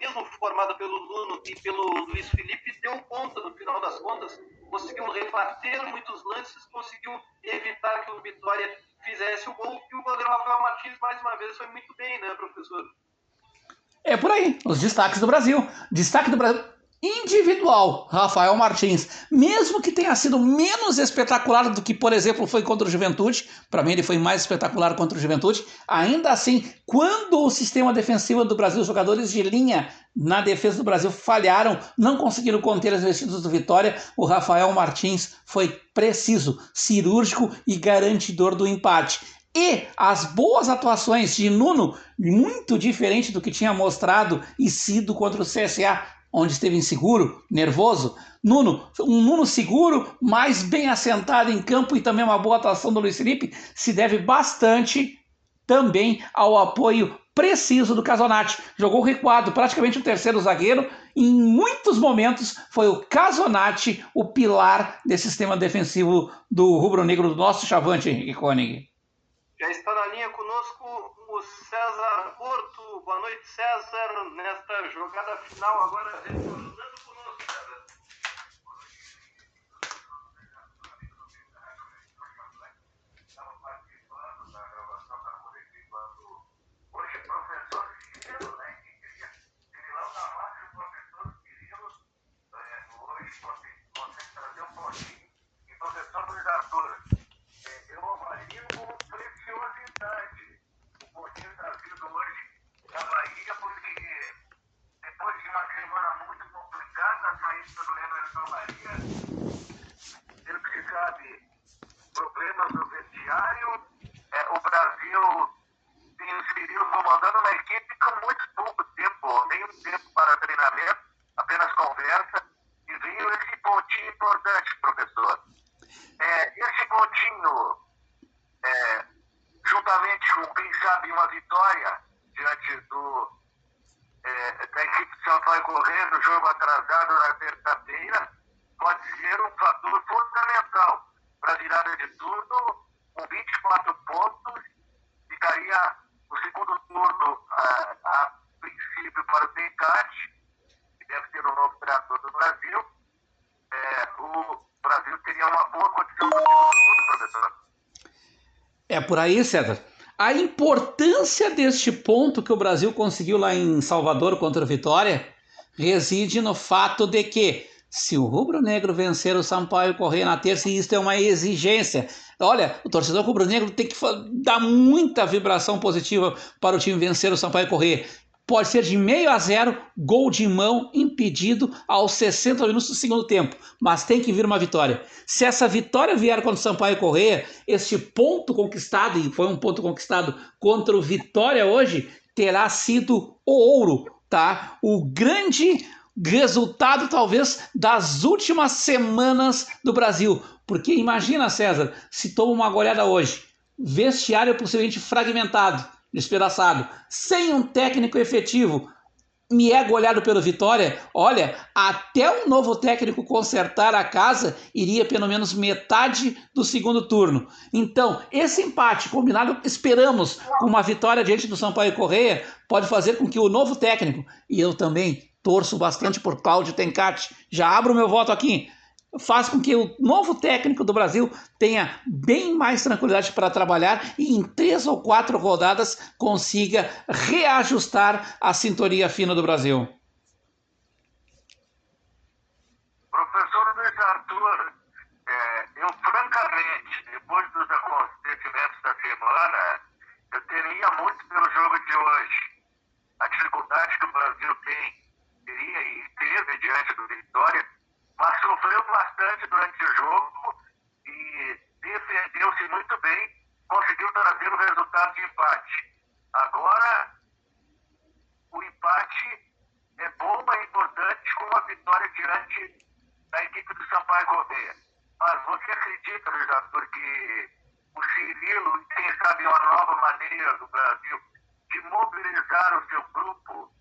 mesmo formada pelo Nuno e pelo Luiz Felipe, deu conta, no final das contas, conseguiu rebater muitos lances, conseguiu evitar que o Vitória fizesse o gol, e o goleiro Rafael Martins, mais uma vez, foi muito bem, né, professor? É por aí, os destaques do Brasil. Destaque do Brasil individual, Rafael Martins. Mesmo que tenha sido menos espetacular do que, por exemplo, foi contra o Juventude, para mim ele foi mais espetacular contra o Juventude, ainda assim, quando o sistema defensivo do Brasil, os jogadores de linha na defesa do Brasil falharam, não conseguiram conter as investidas do Vitória, o Rafael Martins foi preciso, cirúrgico e garantidor do empate. E as boas atuações de Nuno, muito diferente do que tinha mostrado e sido contra o CSA, onde esteve inseguro, nervoso. Um Nuno seguro, mas bem assentado em campo, e também uma boa atuação do Luiz Felipe, se deve bastante também ao apoio preciso do Casonati. Jogou recuado, praticamente o terceiro zagueiro. Em muitos momentos foi o Casonati o pilar desse sistema defensivo do rubro-negro, do nosso chavante, Henrique Koenig. Já está na linha conosco o César Porto. Boa noite, César, nesta jogada final, agora retornando conosco, César. Estava participando da gravação da coletiva do hoje professor Cirilo, né, que queria Cirilão da Massa e o professor Cirilo, hoje consegue trazer um pouquinho, e professor Luiz Arthur. Eu avalio como preciosidade o pouquinho trazido hoje da Bahia, porque depois de uma semana muito complicada, a saída do Emerson Bahia, ele que sabe, problemas no vestiário, o Brasil se inseriu comandando uma equipe com muito pouco tempo, nenhum tempo para treinamento, apenas conversa, e veio esse pontinho importante, professor. Esse pontinho, juntamente com, quem sabe, uma vitória diante da equipe de Sampaio Corrêa no jogo atrasado na terça-feira, pode ser um fator fundamental para a virada de turno. Com 24 pontos, ficaria no segundo turno, a princípio, para o Tencate, que deve ser o novo treinador do Brasil. O Brasil teria uma boa condição no segundo turno, professor. É por aí, César. A importância deste ponto que o Brasil conseguiu lá em Salvador contra a Vitória reside no fato de que, se o rubro-negro vencer o Sampaio Corrêa na terça, e isso é uma exigência, olha, o torcedor rubro-negro tem que dar muita vibração positiva para o time vencer o Sampaio Corrêa. Pode ser de 0-0, gol de mão, impedido aos 60 minutos do segundo tempo. Mas tem que vir uma vitória. Se essa vitória vier contra o Sampaio Corrêa, este ponto conquistado, e foi um ponto conquistado contra o Vitória hoje, terá sido o ouro, tá? O grande resultado, talvez, das últimas semanas do Brasil. Porque imagina, César, se toma uma goleada hoje, vestiário possivelmente fragmentado, despedaçado, sem um técnico efetivo, me é goleado pelo Vitória, olha, até o novo técnico consertar a casa, iria pelo menos metade do segundo turno. Então, esse empate combinado, esperamos, com uma vitória diante do Sampaio Corrêa, pode fazer com que o novo técnico, e eu também torço bastante por Cláudio Tencati, já abro meu voto aqui, faz com que o novo técnico do Brasil tenha bem mais tranquilidade para trabalhar e em 3 ou 4 rodadas consiga reajustar a sintonia fina do Brasil. Professor Luiz Arthur, eu francamente, depois dos acontecimentos da semana, eu teria muito pelo jogo de hoje. A dificuldade que o Brasil teria e teve diante do Vitória, mas sofreu bastante durante o jogo e defendeu-se muito bem, conseguiu trazer o resultado de empate. Agora, o empate é bom, é importante, com uma vitória diante da equipe do Sampaio Corrêa. Mas você acredita, Luiz Arthur, que o Cirilo, quem sabe uma nova maneira do Brasil de mobilizar o seu grupo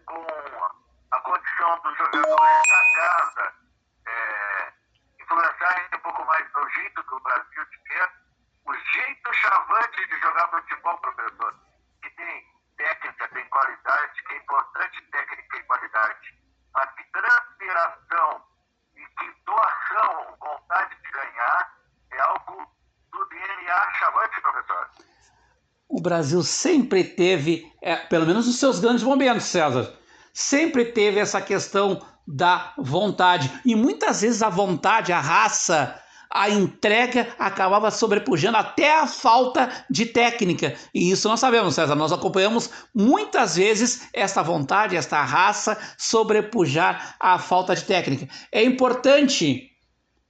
com a condição dos jogadores da casa, influenciar um pouco mais o jeito do Brasil de ter, o jeito chavante de jogar futebol, professor, que tem técnica, tem qualidade, que é importante técnica e Brasil sempre teve, pelo menos os seus grandes momentos, César, sempre teve essa questão da vontade. E muitas vezes a vontade, a raça, a entrega acabava sobrepujando até a falta de técnica. E isso nós sabemos, César. Nós acompanhamos muitas vezes essa vontade, esta raça sobrepujar a falta de técnica. É importante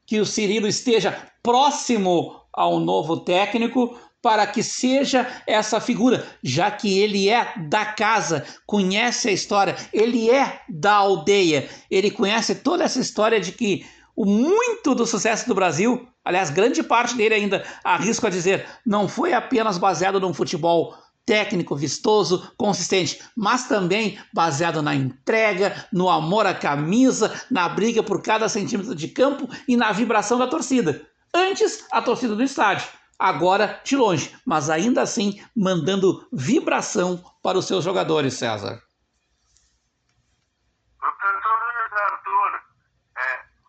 que o Cirilo esteja próximo ao novo técnico para que seja essa figura, já que ele é da casa, conhece a história, ele é da aldeia, ele conhece toda essa história de que muito do sucesso do Brasil, aliás, grande parte dele ainda, arrisco a dizer, não foi apenas baseado num futebol técnico, vistoso, consistente, mas também baseado na entrega, no amor à camisa, na briga por cada centímetro de campo e na vibração da torcida. Antes, a torcida do estádio, agora de longe, mas ainda assim mandando vibração para os seus jogadores, César. Professor Luiz Arthur,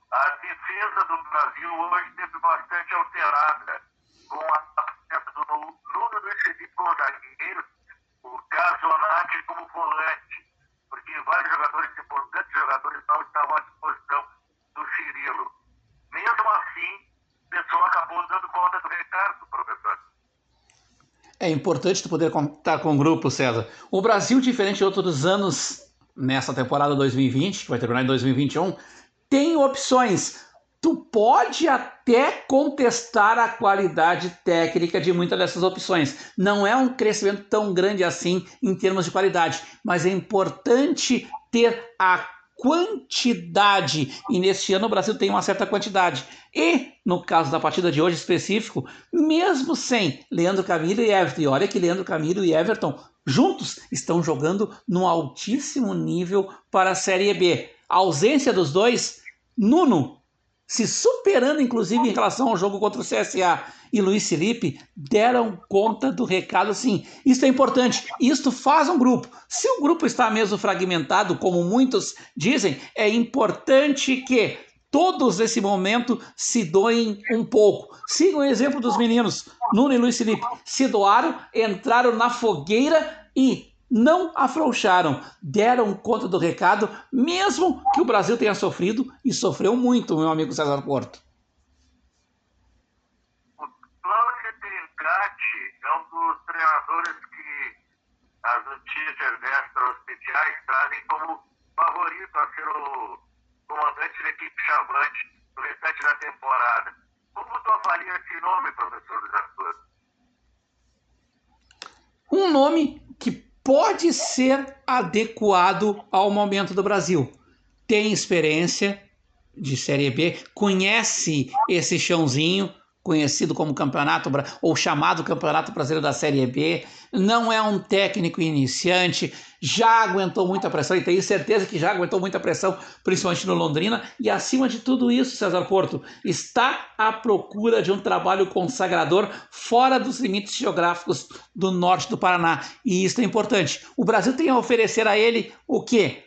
a defesa do Brasil hoje esteve bastante alterada com a presença do Nuno Luiz Felipe como zagueiro, o Casonati como volante, porque vários jogadores, importantes jogadores, não estavam à disposição do Cirilo. Mesmo assim, o pessoal acabou dando conta do recado, professor. É importante tu poder contar com o grupo, César. O Brasil, diferente de outros anos, nessa temporada 2020, que vai terminar em 2021, tem opções. Tu pode até contestar a qualidade técnica de muitas dessas opções. Não é um crescimento tão grande assim em termos de qualidade, mas é importante ter a quantidade, e neste ano o Brasil tem uma certa quantidade. E, no caso da partida de hoje específico, mesmo sem Leandro Camilo e Everton, e olha que Leandro Camilo e Everton juntos estão jogando num altíssimo nível para a Série B. A ausência dos dois, Nuno se superando inclusive em relação ao jogo contra o CSA e Luiz Felipe, deram conta do recado sim. Isso é importante, isto faz um grupo. Se o grupo está mesmo fragmentado, como muitos dizem, é importante que todos nesse momento se doem um pouco. Sigam o exemplo dos meninos, Nuno e Luiz Felipe, se doaram, entraram na fogueira e não afrouxaram, deram conta do recado, mesmo que o Brasil tenha sofrido, e sofreu muito, meu amigo César Porto. O Cláudio Trindade é um dos treinadores que as notícias extra-oficiais trazem como favorito a ser o comandante da equipe chavante no restante da temporada. Como tu avalia esse nome, professor Luiz Arthur? Um nome que pode ser adequado ao momento do Brasil. Tem experiência de Série B, conhece esse chãozinho, conhecido como campeonato, ou chamado Campeonato Brasileiro da Série B, não é um técnico iniciante, já aguentou muita pressão, e tenho certeza que já aguentou muita pressão, principalmente no Londrina, e acima de tudo isso, César Porto, está à procura de um trabalho consagrador fora dos limites geográficos do norte do Paraná, e isso é importante. O Brasil tem a oferecer a ele o quê?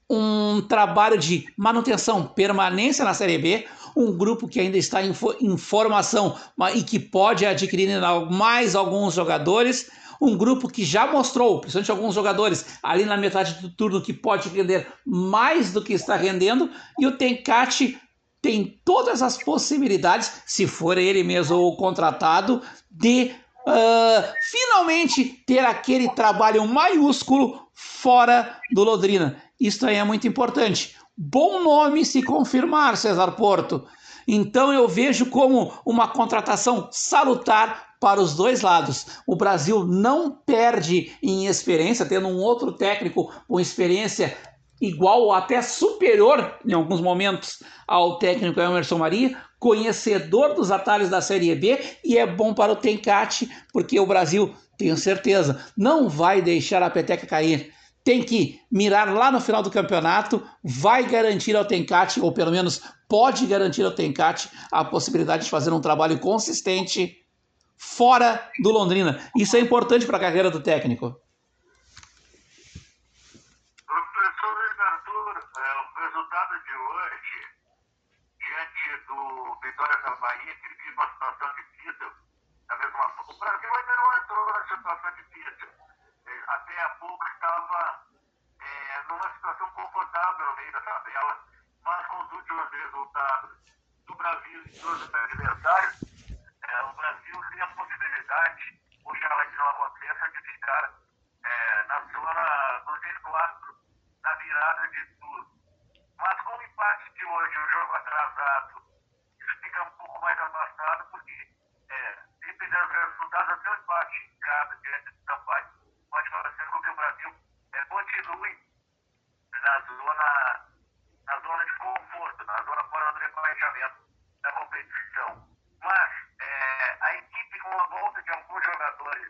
Um trabalho de manutenção, permanência na Série B, um grupo que ainda está em formação e que pode adquirir mais alguns jogadores, um grupo que já mostrou, principalmente alguns jogadores, ali na metade do turno, que pode render mais do que está rendendo, e o Tencate tem todas as possibilidades, se for ele mesmo o contratado, de finalmente ter aquele trabalho maiúsculo fora do Londrina. Isso aí é muito importante. Bom nome se confirmar, César Porto. Então eu vejo como uma contratação salutar para os dois lados. O Brasil não perde em experiência, tendo um outro técnico com experiência igual ou até superior, em alguns momentos, ao técnico Emerson Maria, conhecedor dos atalhos da Série B, e é bom para o Tencate, porque o Brasil, tenho certeza, não vai deixar a peteca cair. Tem que mirar lá no final do campeonato, vai garantir ao Tencate, ou pelo menos pode garantir ao Tencate, a possibilidade de fazer um trabalho consistente fora do Londrina. Isso é importante para a carreira do técnico. Professor Luiz Arthur, o resultado de hoje, diante do Vitória da Bahia, que vive uma situação difícil, da mesma forma, o Brasil ainda não entrou na situação numa situação confortável no meio da tabela, mas com os últimos resultados do Brasil e dos adversários, o Brasil tem a possibilidade, oxalá que não aconteça, de ficar na zona do G4, na virada de turno. Mas com o empate de hoje, o jogo atrasado, isso fica um pouco mais afastado, porque dependendo dos resultados, até o empate em casa diante do Sampaio pode fazer com que o Brasil continue na zona de conforto, na zona fora do rebaixamento da competição. Mas a equipe, com a volta de alguns jogadores,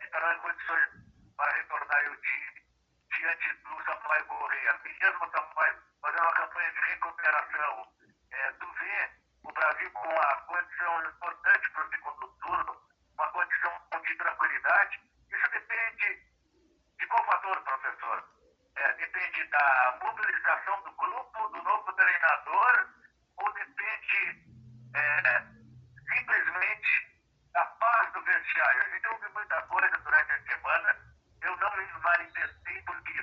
estará em condições para retornar o time diante do Sampaio Corrêa, mesmo o Sampaio fazendo uma campanha de recuperação. Tu vê o Brasil com uma condição importante para o segundo turno, uma condição de tranquilidade. Isso depende de qual fator, professor? Depende da mobilização do grupo, do novo treinador, ou depende simplesmente da paz do vestiário? A gente ouve muita coisa durante a semana, eu não me manifestei porque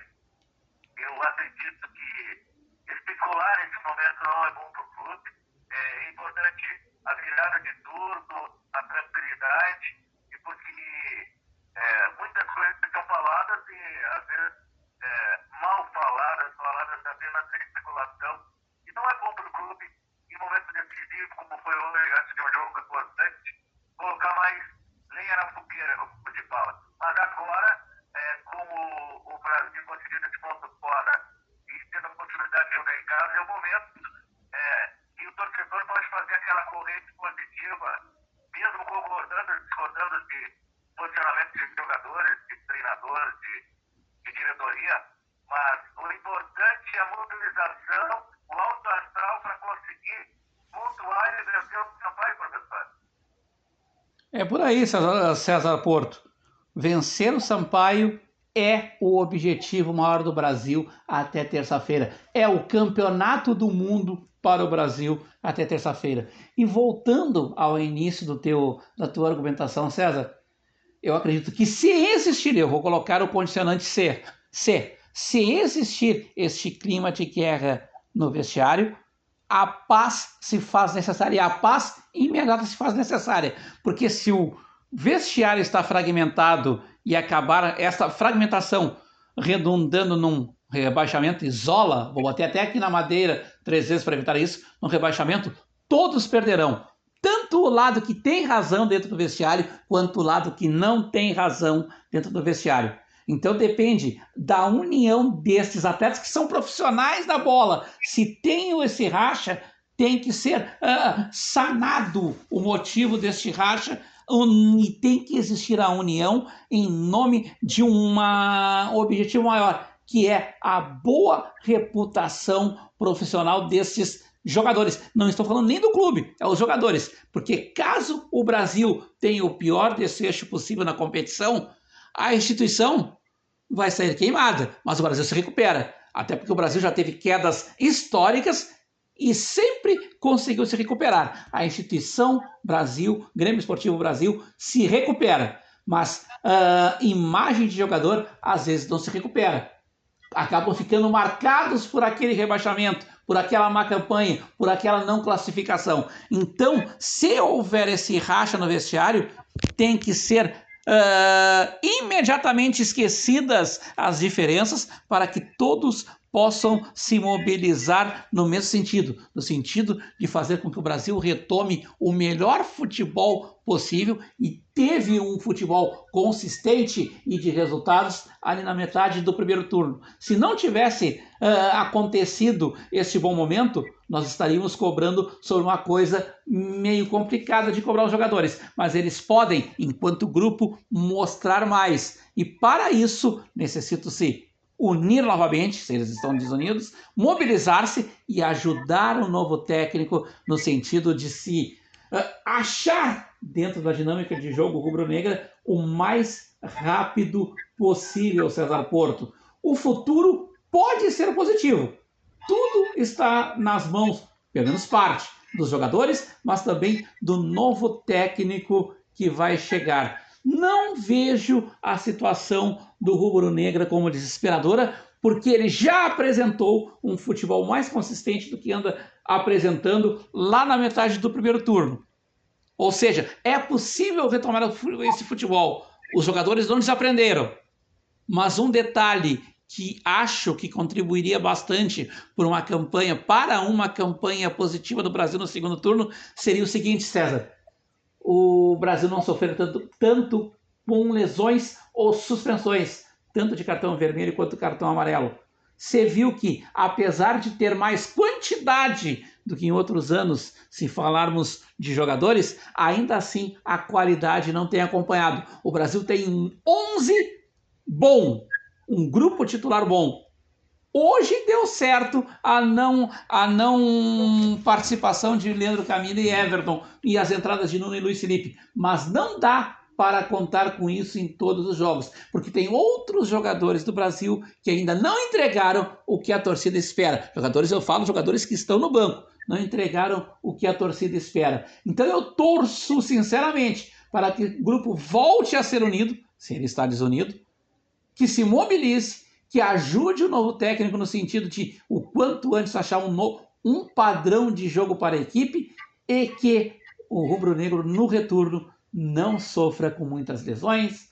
eu acredito que especular nesse momento não é bom para o clube. É importante a virada de turno, a tranquilidade, e porque muitas coisas estão faladas e às vezes mal faladas apenas sem especulação, e não é bom para o clube em momento decisivo, como foi hoje, antes de um jogo importante, colocar mais lenha na fogueira, como se fala. Mas agora, como o Brasil conseguiu esse ponto fora e tendo a possibilidade de jogar em casa, é o momento que o torcedor pode fazer aquela corrente positiva, mesmo concordando, discordando de posicionamento de jogadores, de treinadores, de diretoria, mas o importante é a mobilização, o alto astral para conseguir pontuar e vencer o Sampaio, professor. É por aí, César Porto. Vencer o Sampaio é o objetivo maior do Brasil até terça-feira. É o campeonato do mundo para o Brasil até terça-feira. E voltando ao início da tua argumentação, César, eu acredito que se existir, eu vou colocar o condicionante se existir este clima de guerra no vestiário, a paz se faz necessária, e a paz imediata se faz necessária, porque se o vestiário está fragmentado e acabar essa fragmentação redundando num rebaixamento, isola, vou bater até aqui na madeira 3 vezes para evitar isso, no rebaixamento, todos perderão. Tanto o lado que tem razão dentro do vestiário, quanto o lado que não tem razão dentro do vestiário. Então depende da união destes atletas que são profissionais da bola. Se tem esse racha, tem que ser sanado o motivo deste racha e tem que existir a união em nome de um objetivo maior, que é a boa reputação profissional destes jogadores. Não estou falando nem do clube, é os jogadores. Porque caso o Brasil tenha o pior desfecho possível na competição, a instituição vai sair queimada, mas o Brasil se recupera. Até porque o Brasil já teve quedas históricas e sempre conseguiu se recuperar. A instituição Brasil, Grêmio Esportivo Brasil, se recupera. Mas imagem de jogador, às vezes, não se recupera. Acabam ficando marcados por aquele rebaixamento, por aquela má campanha, por aquela não classificação. Então, se houver esse racha no vestiário, tem que ser imediatamente esquecidas as diferenças para que todos possam se mobilizar no mesmo sentido, no sentido de fazer com que o Brasil retome o melhor futebol possível, e teve um futebol consistente e de resultados ali na metade do primeiro turno. Se não tivesse acontecido esse bom momento, nós estaríamos cobrando sobre uma coisa meio complicada de cobrar os jogadores, mas eles podem, enquanto grupo, mostrar mais, e para isso necessita-se unir novamente, se eles estão desunidos, mobilizar-se e ajudar o novo técnico no sentido de se achar dentro da dinâmica de jogo rubro-negra o mais rápido possível, César Porto. O futuro pode ser positivo. Tudo está nas mãos, pelo menos parte, dos jogadores, mas também do novo técnico que vai chegar. Não vejo a situação do rubro-negra como desesperadora, porque ele já apresentou um futebol mais consistente do que anda apresentando lá na metade do primeiro turno. Ou seja, é possível retomar esse futebol. Os jogadores não desaprenderam. Mas um detalhe que acho que contribuiria bastante para uma campanha positiva do Brasil no segundo turno seria o seguinte, César. O Brasil não sofrer tanto com lesões ou suspensões, tanto de cartão vermelho quanto cartão amarelo. Você viu que, apesar de ter mais quantidade do que em outros anos, se falarmos de jogadores, ainda assim a qualidade não tem acompanhado. O Brasil tem 11 bom, um grupo titular bom. Hoje deu certo a não participação de Leandro Camilo e Everton e as entradas de Nuno e Luiz Felipe, mas não dá para contar com isso em todos os jogos, porque tem outros jogadores do Brasil que ainda não entregaram o que a torcida espera. Jogadores que estão no banco, não entregaram o que a torcida espera. Então eu torço sinceramente para que o grupo volte a ser unido, se ele está desunido, que se mobilize, que ajude o novo técnico no sentido de o quanto antes achar um padrão de jogo para a equipe e que o rubro-negro no retorno não sofra com muitas lesões,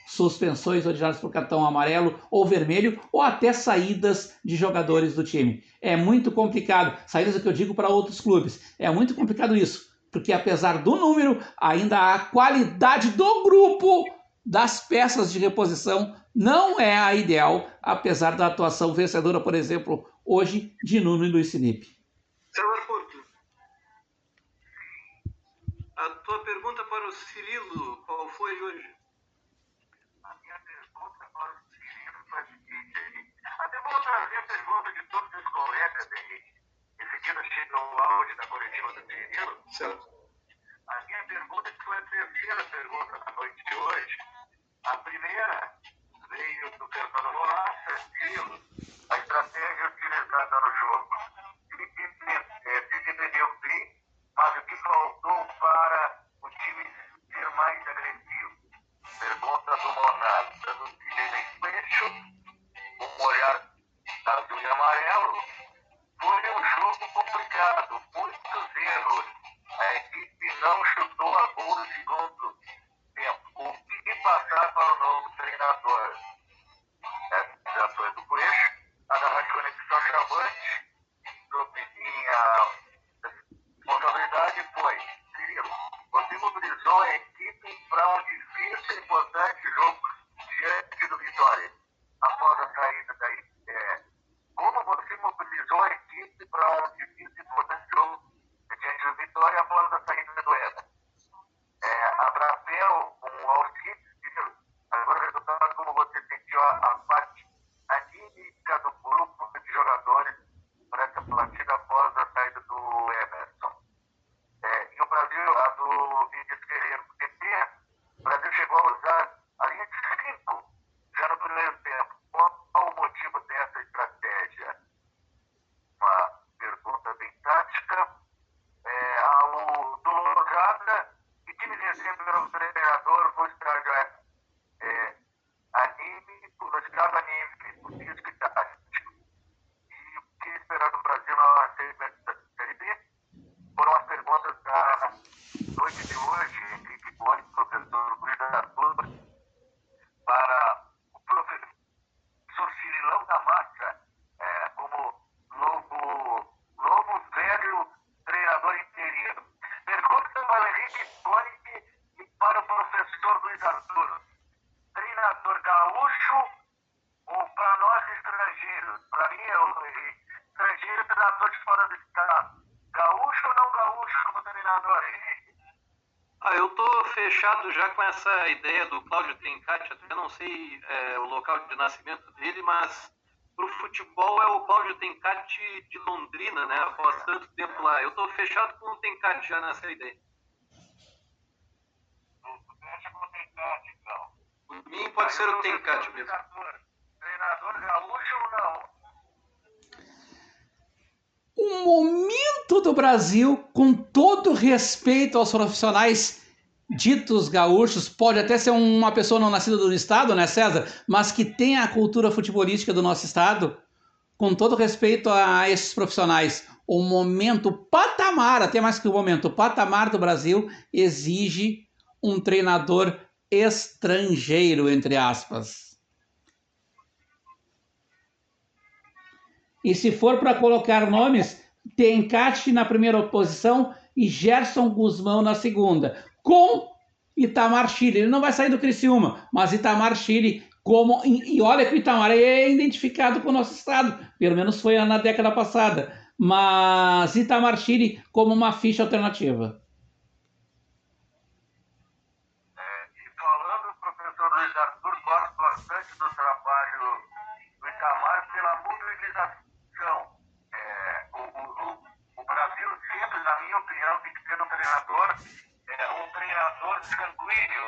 suspensões originadas por cartão amarelo ou vermelho ou até saídas de jogadores do time. É muito complicado, saídas que eu digo para outros clubes, é muito complicado isso, porque apesar do número, ainda há qualidade do grupo das peças de reposição não é a ideal, apesar da atuação vencedora, por exemplo, hoje, de Nuno e Luiz Felipe. César Porto, a tua pergunta para o Cirilo, qual foi hoje? A minha pergunta para o Cirilo foi a seguinte, até vou trazer a pergunta de todos os colegas aí, em seguida chega o áudio da coletiva do Cirilo. Certo. A minha pergunta, que foi a terceira pergunta da noite de hoje, a primeira veio do Fernando Molaça, a estratégia utilizada no jogo. Se entendeu bem, mas o que faltou para o time ser mais agressivo? Pergunta do Monarca, do Felipe Peixo, um olhar azul e amarelo. Foi um jogo complicado, muitos erros. A equipe não chutou a gol no segundo tempo. O que passar para o novo treinador? Já foi do Coelho, a da conexão chavante, minha responsabilidade foi, Cirilo, você mobilizou a equipe para um difícil e importante jogo diante do Vitória, após a saída daí. Como você mobilizou a equipe para um difícil e importante jogo diante do Vitória após a saída do Éder? A Brapel, com o auxílio, agora o resultado, como você sentiu a parte anímica do grupo de jogadores para essa partida após a saída do Emerson. E o Brasil, a do Vinícius Guerreiro, PP, o Brasil chegou a usar a linha de 5 já no primeiro tempo. Qual o motivo dessa estratégia? Uma pergunta bem tática. Ao do Lojada, que time vencendo pelo treinador no estádio anímico, no estádio anímico, físico e tático. E o que esperar do Brasil na segmento da Série B? Foram as perguntas da noite de hoje, Henrique Boni, professor Luiz da Turma, para o professor Cirilão da Massa, como novo velho treinador interino. Pergunta para o Henrique Boni e para o professor Luiz Arturo. Treinador gaúcho ou para nós estrangeiros? Para mim é o estrangeiro, treinador de fora do estado. Gaúcho ou não gaúcho como treinador? Eu tô fechado já com essa ideia do Cláudio Tencati, até não sei o local de nascimento dele, mas pro futebol é o Cláudio Tencati de Londrina, né? Após tanto tempo lá. Eu tô fechado com o Tencati já nessa ideia. Fecha com o Tencati, então. Por mim pode ser o Tencati mesmo. Treinador gaúcho ou não? O momento do Brasil, com todo respeito aos profissionais, ditos gaúchos, pode até ser uma pessoa não nascida do estado, né, César? Mas que tem a cultura futebolística do nosso estado, com todo respeito a esses profissionais, o momento, o patamar, até mais que o momento, o patamar do Brasil exige um treinador estrangeiro, entre aspas. E se for para colocar nomes, tem Cate na primeira posição e Gerson Guzmão na segunda, com Itamar Chile. Ele não vai sair do Criciúma, mas Itamar Chile como... E olha que o Itamar é identificado com o nosso estado, pelo menos foi na década passada, mas Itamar Chile como uma ficha alternativa. E falando, professor Luiz Arthur, gosto bastante do trabalho do Itamar pela mobilização. O Brasil sempre, na minha opinião, tem que ter um treinador sanguíneo,